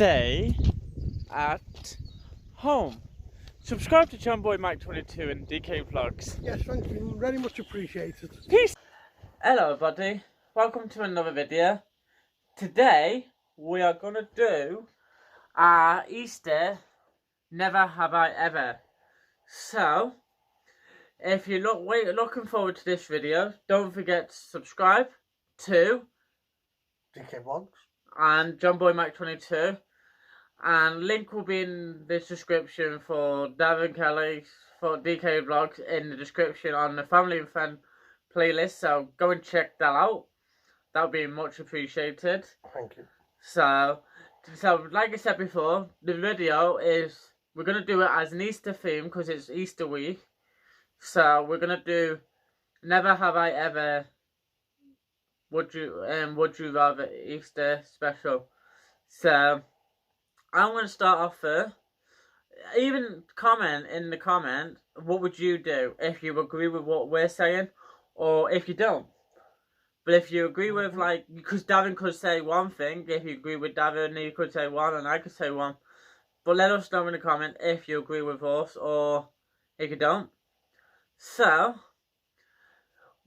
stay at home. Subscribe to John Boy Mike 22 and DK Vlogs. Yes, thank you. Very much appreciated. Peace. Hello everybody, welcome to another video. Today we are gonna do our Easter Never Have I Ever. So if you're looking forward to this video, don't forget to subscribe to DK Vlogs and John Boy Mike 22, and link will be in the description for Davin Kelly for DK Vlogs in the description on the family and friend playlist, so go and check that out. That would be much appreciated. Thank you. So like I said before, the video is, we're going to do it as an Easter theme because it's Easter week. So we're going to do Never Have I Ever Would you rather Easter special. So I'm going to start off first. Even comment in the comment, what would you do if you agree with what we're saying, or if you don't. But if you agree with, like, because Davin could say one thing, if you agree with Davin, he could say one, and I could say one. But let us know in the comment if you agree with us, or if you don't. So,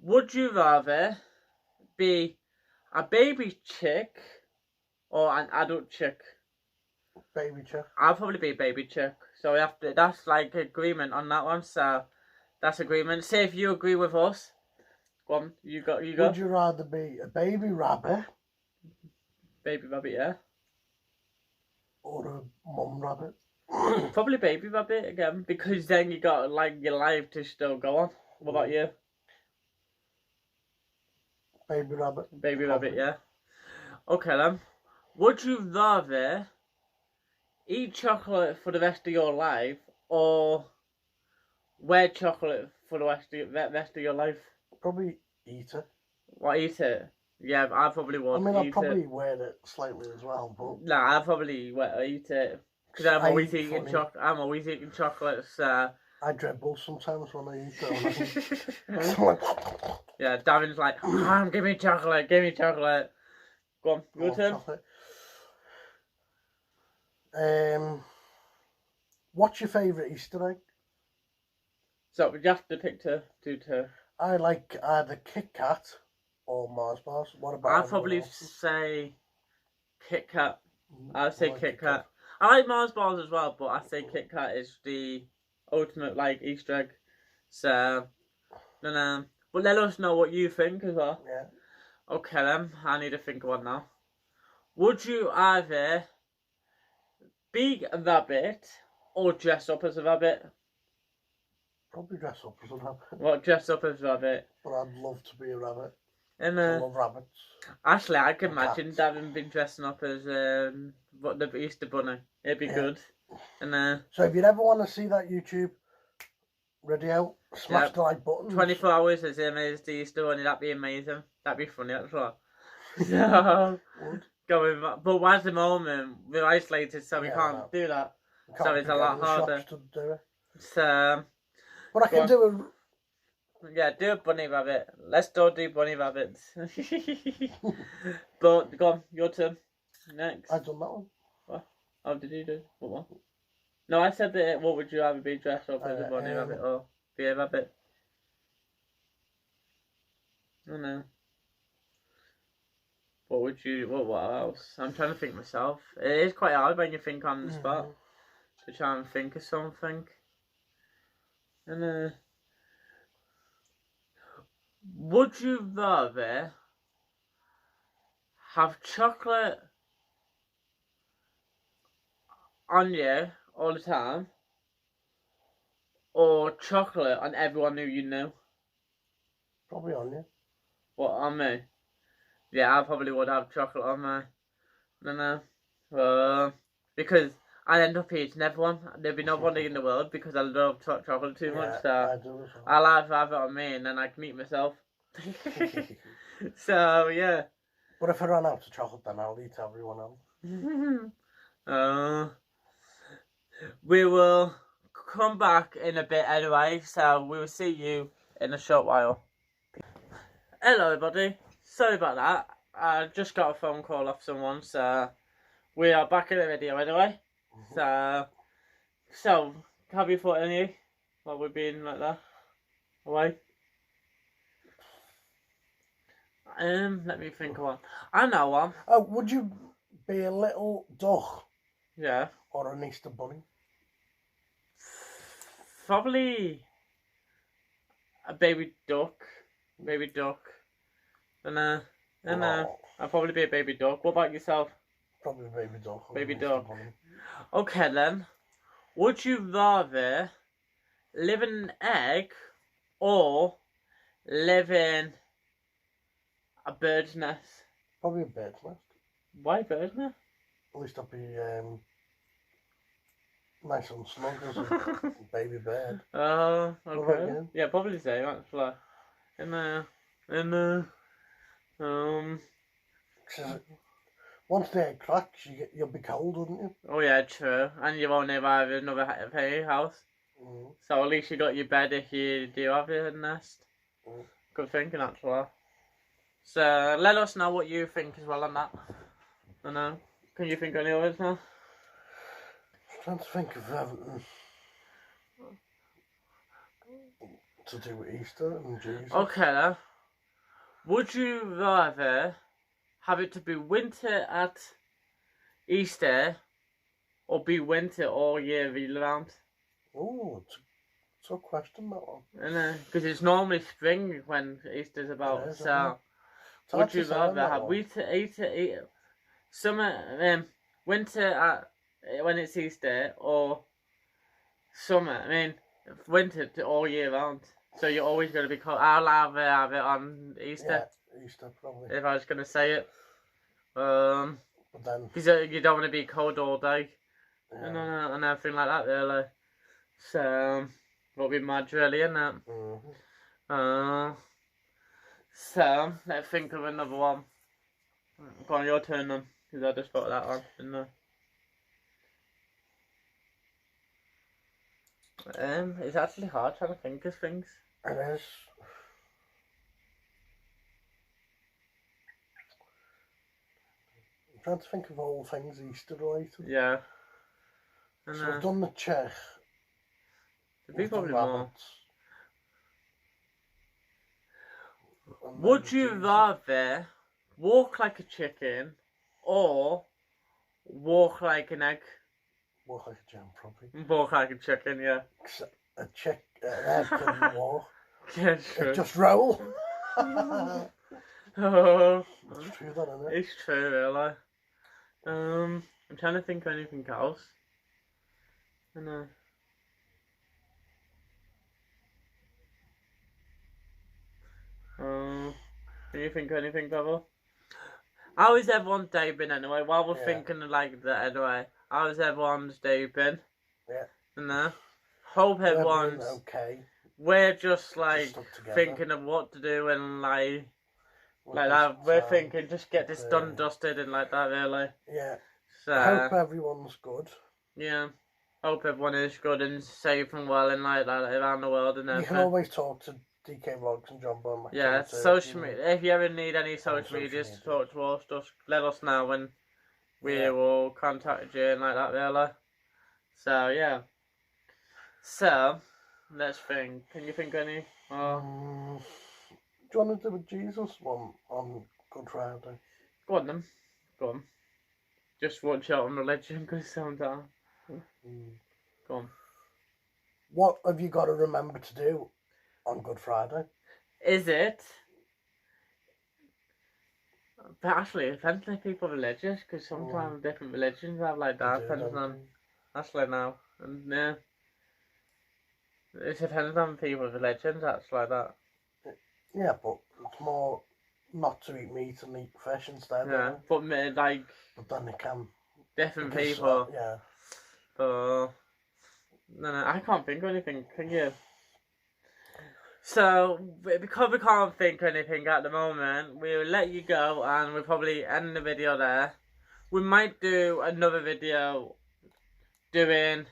would you rather be a baby chick or an adult chick? Baby chick. I'll probably be a baby chick. So we have to, that's like agreement on that one. So that's agreement. Say if you agree with us. Go on, you go. Would you rather be a baby rabbit? Baby rabbit, yeah. Or a mum rabbit? Probably baby rabbit again, because then you got like your life to still go on. What about you? Baby rabbit. Baby rabbit, yeah. Okay then. Would you rather eat chocolate for the rest of your life, or wear chocolate for the rest of your life? Probably eat it. What, eat it? Yeah, I probably would. I mean, I'll probably it. wear it slightly as well, but nah, I'll probably eat it because I'm always eating chocolate. I'm always eating chocolate. So I dribble sometimes when I eat it. Yeah, Davin's like, give me chocolate, give me chocolate. Go on, your turn. What's your favourite Easter egg? So you have to pick two. I like either Kit Kat or Mars bars. What about? I'd probably say Kit Kat. I'd say Kit Kat. I like Mars bars as well, but I'd say Kit Kat is the ultimate like Easter egg. So, no. But let us know what you think as well. Yeah. Okay then, I need to think of one now. Would you either be a rabbit or dress up as a rabbit? Probably dress up as a rabbit. What, dress up as a rabbit? But I'd love to be a rabbit. And I love rabbits. Actually, I can imagine Davin being dressing up as the Easter Bunny. It'd be good. And so if you ever want to see that YouTube video, smash the like button. 24 hours as him as the Easter Bunny. That'd be amazing. That'd be funny. That's what. So going back, but at the moment we're isolated, so we can't do that. So it's a lot harder. To do it. So. But I can do a... Yeah, do a bunny rabbit. Let's do bunny rabbits. But, go on, your turn. Next. I've done that one. What? Oh, did you do? What one? No, I said that, what would you rather be, dressed up as a bunny rabbit or be a rabbit? I don't know. What would you, what else? I'm trying to think myself. It is quite hard when you think on the spot. To try and think of something. And would you rather have chocolate on you all the time, or chocolate on everyone who you knew? Probably on you. What, on me? Yeah, I probably would have chocolate on me. No. Because I'd end up eating everyone. There'd be nobody in the world because I love chocolate too much. So I'll have it on me and then I can eat myself. So yeah. But if I run out of chocolate, then I'll eat everyone else. We will come back in a bit anyway. So we will see you in a short while. Hello everybody. Sorry about that. I just got a phone call off someone, so we are back in the video anyway. So have you thought any while we've been like that away? Let me think of one. I know one. Would you be a little duck? Yeah. Or an Easter bunny? Probably a baby duck. Baby duck. And I'll probably be a baby duck. What about yourself? Probably a baby duck. Or Baby an Easter duck. bunny. Okay then. Would you rather live in an egg or live in a bird's nest? Probably a bird's nest. Why bird's nest? At least I'll be nice and snug as a baby bird. Oh, What about okay. you? Yeah, probably the same actually. Once the egg cracks, you'll be cold, wouldn't you? Oh yeah, true. And you won't ever have another house. Mm. So at least you got your bed if you do have a nest. Mm. Good thinking actually. So let us know what you think as well on that. I know. Can you think of any others now? I'm trying to think of everything to do with Easter and Jesus. Okay then. Would you rather have it to be winter at Easter or be winter all year round? Oh, it's a question, that one. Because it's normally spring when Easter's about. Is, so it's would you hard to say on rather that have one. summer, winter at when it's Easter or summer? I mean, winter all year round. So you're always going to be cold. I'll have it on Easter. Yeah, Easter probably. If I was going to say it. But then, Because you don't want to be cold all day. yeah. And everything like that, really. So, what be mad, really, isn't it? Mm-hmm. So, let's think of another one. Go on, your turn then. Because I just thought of that one, didn't I? It's actually hard trying to think of things. It is. I'm trying to think of all things Easter related. Yeah. So I've done the check. There'd be We've done probably more. rabbits. And Would then you Jesus. rather walk like a chicken or walk like an egg? Walk like a jam, probably. Walk like a chicken, yeah. An egg can walk. Yeah, sure. It just roll. Oh, It's true, that, isn't it? it's true, really. I'm trying to think of anything else. I know. Can you think of anything, Pavel? How is everyone's day been anyway? While we're thinking like that anyway, how has everyone's day been? Yeah. You know? Hope everyone's okay. We're just like Stuck together. thinking of what to do and like We're that. just, We're thinking just get this done, yeah. dusted and like that really. Yeah. So I hope everyone's good. yeah. Hope everyone is good and safe and well and like that around the world and You everything. can always talk to DK Vlogs and John Bone. Yeah, social media. If you ever need any social media to talk to us, just let us know and we will contact you and like that really. So yeah. So let's think. Can you think of any? Do you want to do a Jesus one on Good Friday? Go on then. Go on. Just watch out on religion because sometimes. Go on. What have you got to remember to do on Good Friday? Is it? But actually, it depends on people religious because sometimes different religions have like that. Depends on. Actually, now. And yeah. It depends on people's religions, that's like that. Yeah, but it's more not to eat meat and eat fish instead. Yeah, but like. But then they can. Different people. Yeah. But no, I can't think of anything. Can you? So because we can't think of anything at the moment, we'll let you go and we'll probably end the video there. We might do another video doing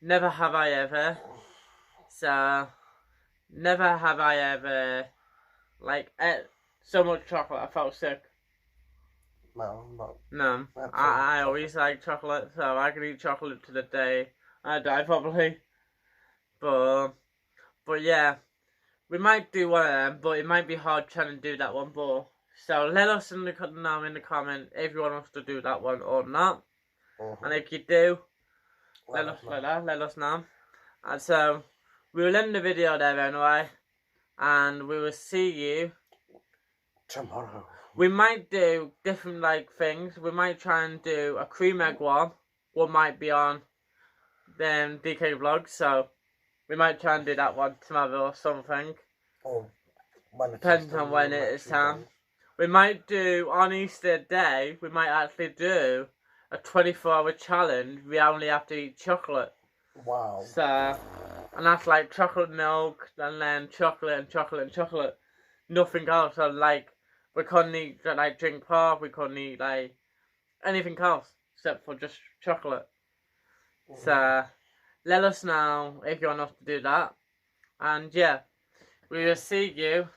Never Have I Ever. So never have I ever like ate so much chocolate I felt sick. No, I'm not. No, That's I always like chocolate, so I can eat chocolate to the day I die probably. But yeah, we might do one of them, but it might be hard trying to do that one. But so let us know in the comment if you want us to do that one or not. And if you do, let us know. And so we will end the video there anyway, and we will see you tomorrow. We might do different things. We might try and do a cream egg one. One might be on DK vlogs, so we might try and do that one tomorrow or something. Or when depends on when it is time. We might do on Easter Day. We might actually do a 24-hour challenge. We only have to eat chocolate. Wow. So, and that's like chocolate milk, and then chocolate and chocolate and chocolate. Nothing else. So we couldn't eat drink pop. We couldn't eat anything else except for just chocolate. So, let us know if you want us to do that. And yeah, we will see you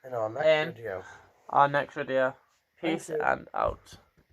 in our next video. Peace and out.